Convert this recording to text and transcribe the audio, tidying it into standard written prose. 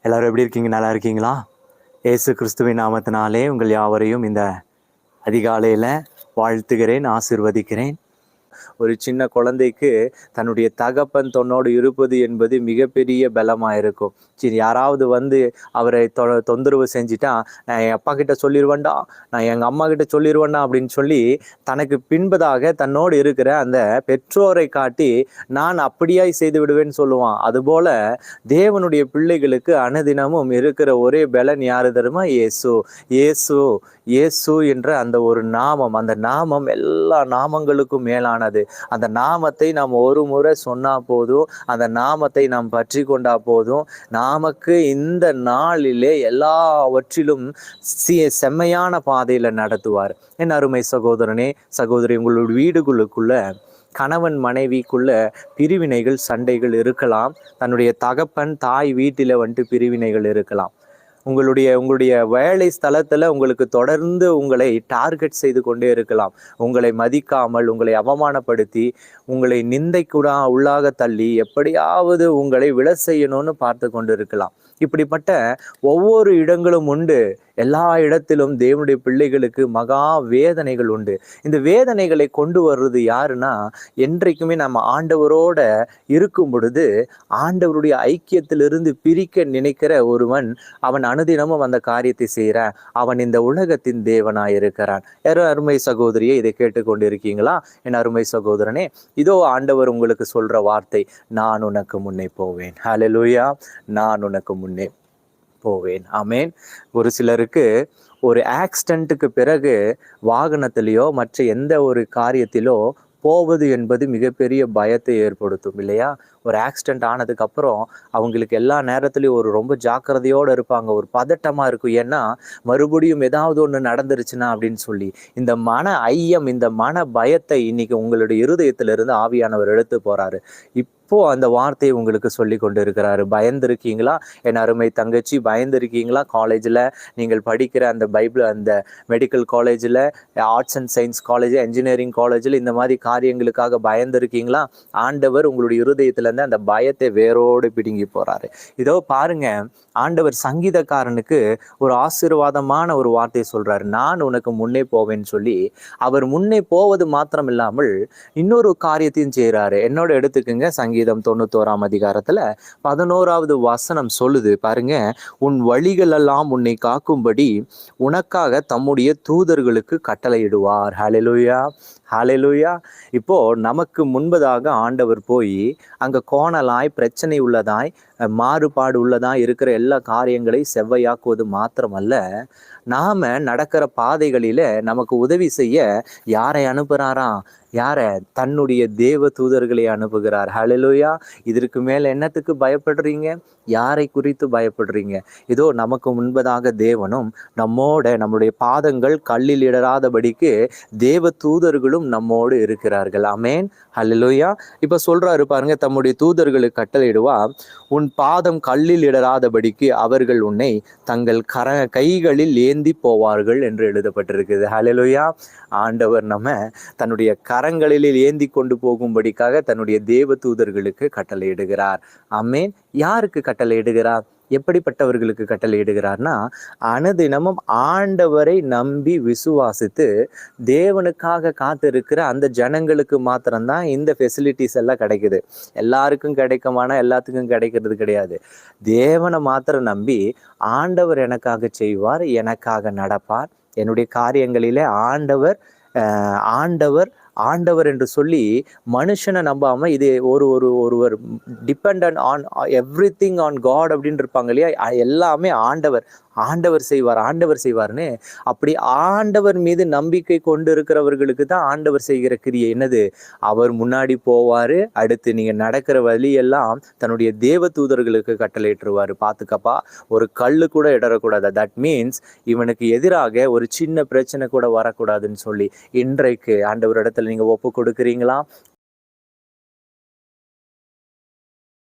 எல்லாரும் எப்படி இருக்கீங்க? நல்லா இருக்கீங்களா? இயேசு கிறிஸ்துவின் நாமத்தினாலே உங்கள் யாவரையும் இந்த அதிகாலையில் வாழ்த்துகிறேன், ஆசீர்வதிக்கிறேன். ஒரு சின்ன குழந்தைக்கு தன்னுடைய தகப்பன் தன்னோடு இருப்பது என்பது மிகப்பெரிய பலமாக இருக்கும். சரி, யாராவது வந்து அவரை தொந்தரவு செஞ்சுட்டா, நான் என் அப்பா கிட்ட சொல்லிடுவேன்டா, நான் எங்கள் அம்மா கிட்ட சொல்லிடுவேன்டா அப்படின்னு சொல்லி தனக்கு பின்பதாக தன்னோடு இருக்கிற அந்த பெற்றோரை காட்டி நான் அப்படியாய் செய்து விடுவேன்னு சொல்லுவான். அதுபோல தேவனுடைய பிள்ளைகளுக்கு அனுதினமும் இருக்கிற ஒரே பலன் யாரு தெரியுமா? இயேசு. இயேசு இயேசு என்ற அந்த ஒரு நாமம், அந்த நாமம் எல்லா நாமங்களுக்கும் மேலானது. அந்த நாமத்தை நாம் ஒரு முறை சொன்னா போதும், அந்த நாமத்தை நாம் பற்றி கொண்டா போதும், நமக்கு இந்த நாளிலே எல்லாவற்றிலும் செம்மையான பாதையில நடத்துவார். என் அருமை சகோதரனே, சகோதரி, உங்களுடைய வீடுகளுக்குள்ள கணவன் மனைவிக்குள்ள பிரிவினைகள், சண்டைகள் இருக்கலாம். தன்னுடைய தகப்பன் தாய் வீட்டில வந்துட்டு பிரிவினைகள் இருக்கலாம். உங்களுடைய வேலை ஸ்தலத்துல உங்களுக்கு தொடர்ந்து உங்களை டார்கெட் செய்து கொண்டே இருக்கலாம். உங்களை மதிக்காமல், உங்களை அவமானப்படுத்தி, உங்களை நிந்தைக்குடா உள்ளாக தள்ளி எப்படியாவது உங்களை விழ செய்யணும்னு பார்த்து கொண்டு இருக்கலாம். இப்படிப்பட்ட ஒவ்வொரு இடங்களும் உண்டு. எல்லா இடத்திலும் தேவனுடைய பிள்ளைகளுக்கு மகா வேதனைகள் உண்டு. இந்த வேதனைகளை கொண்டு வர்றது யாருன்னா, என்றைக்குமே நம்ம ஆண்டவரோட இருக்கும் பொழுது ஆண்டவருடைய ஐக்கியத்திலிருந்து பிரிக்க நினைக்கிற ஒருவன், அவன் அனுதினமும் அந்த காரியத்தை செய்யற, அவன் இந்த உலகத்தின் தேவனாயிருக்கிறான். யாரும் அருமை சகோதரியே, இதை கேட்டுக்கொண்டிருக்கீங்களா? என் அருமை சகோதரனே, இதோ ஆண்டவர் உங்களுக்கு சொல்ற வார்த்தை, நான் உனக்கு முன்னே போவேன். ஹல்லேலூயா. நான் உனக்கு முன்னே போவேன். ஆமேன். ஒரு சிலருக்கு ஒரு ஆக்சிடென்ட்டுக்கு பிறகு வாகனத்திலேயோ மற்ற எந்த ஒரு காரியத்திலோ போவது என்பது மிகப்பெரிய பயத்தை ஏற்படுத்தும் இல்லையா? ஒரு ஆக்சிடென்ட் ஆனதுக்கு அப்புறம் அவங்களுக்கு எல்லா நேரத்துலையும் ஒரு ரொம்ப ஜாக்கிரதையோடு இருப்பாங்க. ஒரு பதட்டமாக இருக்கும். ஏன்னா மறுபடியும் ஏதாவது ஒன்று நடந்துருச்சுன்னா அப்படின்னு சொல்லி இந்த மன ஐயம், இந்த மன பயத்தை இன்னைக்கு உங்களுடைய இருதயத்திலிருந்து ஆவியானவர் எடுத்து போறாரு. இப்போ அந்த வார்த்தையை உங்களுக்கு சொல்லி கொண்டு இருக்கிறாரு. பயந்துருக்கீங்களா? என் அருமை தங்கச்சி, பயந்துருக்கீங்களா? காலேஜில் நீங்கள் படிக்கிற அந்த பைபிள், அந்த மெடிக்கல் காலேஜில், arts and science college, engineering காலேஜில் இந்த மாதிரி காரியங்களுக்காக பயந்துருக்கீங்களா? ஆண்டவர் உங்களுடைய இருதயத்திலேருந்து அந்த பயத்தை வேரோடு பிடுங்கி போறாரு. இதோ பாருங்க, ஆண்டவர் சங்கீதக்காரனுக்கு ஒரு ஆசீர்வாதமான ஒரு வார்த்தையை சொல்றாரு. நான் உனக்கு முன்னே போவேன்னு சொல்லி அவர் முன்னே போவது மாத்திரம் இல்லாமல் இன்னொரு காரியத்தையும் செய்யறாரு. என்னோட எடுத்துக்குங்க, சங்கீதம் 91ஆம் அதிகாரத்துல 11வது வசனம் சொல்லுது பாருங்க, உன் வழிகள் எல்லாம் உன்னை காக்கும்படி உனக்காக தம்முடைய தூதர்களுக்கு கட்டளையிடுவார். ஹல்லேலூயா, ஹல்லேலூயா. இப்போ நமக்கு முன்பதாக ஆண்டவர் போய் அங்க கோணலாய், பிரச்சனை உள்ளதாய், மாறுபாடு உள்ளதாய் இருக்கிற எல்லா காரியங்களை செவ்வையாக்குவது மாத்திரமல்ல, நாம நடக்கிற பாதைகளில நமக்கு உதவி செய்ய யாரை அனுப்புறாராம்? யார? தன்னுடைய தேவ தூதர்களை அனுப்புகிறார். ஹல்லேலூயா. இதற்கு மேல என்னத்துக்கு பயப்படுறீங்க? யாரை குறித்து பயப்படுறீங்க? இதோ நமக்கு முன்பதாக தேவனும் நம்மோட, நம்முடைய பாதங்கள் கல்லில் இடராதபடிக்கு தேவ தூதர்களும் நம்மோடு இருக்கிறார்கள். ஆமேன். ஹல்லேலூயா. இப்ப சொல்றாரு பாருங்க, தம்முடைய தூதர்களுக்கு கட்டளையிடுவா, உன் பாதம் கல்லில் இடராதபடிக்கு அவர்கள் உன்னை தங்கள் கைகளில் ஏந்தி போவார்கள் என்று எழுதப்பட்டிருக்குது. ஹல்லேலூயா. ஆண்டவர் நம்ம தன்னுடைய கரங்களில் ஏந்தி கொண்டு போகும்படிக்காக தன்னுடைய தேவ தூதர்களுக்கு கட்டளையிடுகிறார். ஆமேன். யாருக்கு கட்டளையிடுகிறார்? எப்படிப்பட்டவர்களுக்கு கட்டளையிடுகிறார்னா, அனுதினமும் ஆண்டவரை நம்பி விசுவாசித்து தேவனுக்காக காத்திருக்கிற அந்த ஜனங்களுக்கு மாத்திரம்தான் இந்த ஃபெசிலிட்டிஸ் எல்லாம் கிடைக்குது. எல்லாருக்கும் கிடைக்குமானா எல்லாத்துக்கும் கிடைக்கிறது கிடையாது. தேவனை மாத்திரம் நம்பி ஆண்டவர் எனக்காக செய்வார், எனக்காக நடப்பார், என்னுடைய காரியங்களிலே ஆண்டவர் ஆண்டவர் என்று சொல்லி மனுஷனை நம்பாம, இது ஒருவர் depend on everything on God அப்படின்னு இருப்பாங்க இல்லையா? எல்லாமே ஆண்டவர் செய்வார்னு, அப்படி ஆண்டவர் மீது நம்பிக்கை கொண்டு இருக்கிறவர்களுக்கு தான் ஆண்டவர் செய்கிற கிரியை என்னது? அவர் முன்னாடி போவாரு, அடுத்து நீங்க நடக்கிற வழியெல்லாம் தன்னுடைய தேவ தூதர்களுக்கு கட்டளையிட்டுருவாரு. பார்த்துக்கப்பா, ஒரு கல்லு கூட இடறக்கூடாது. தட் மீன்ஸ் இவனுக்கு எதிராக ஒரு சின்ன பிரச்சனை கூட வரக்கூடாதுன்னு சொல்லி இன்றைக்கு ஆண்டவர் இடத்துல நீங்க ஒப்பு கொடுக்குறீங்களா?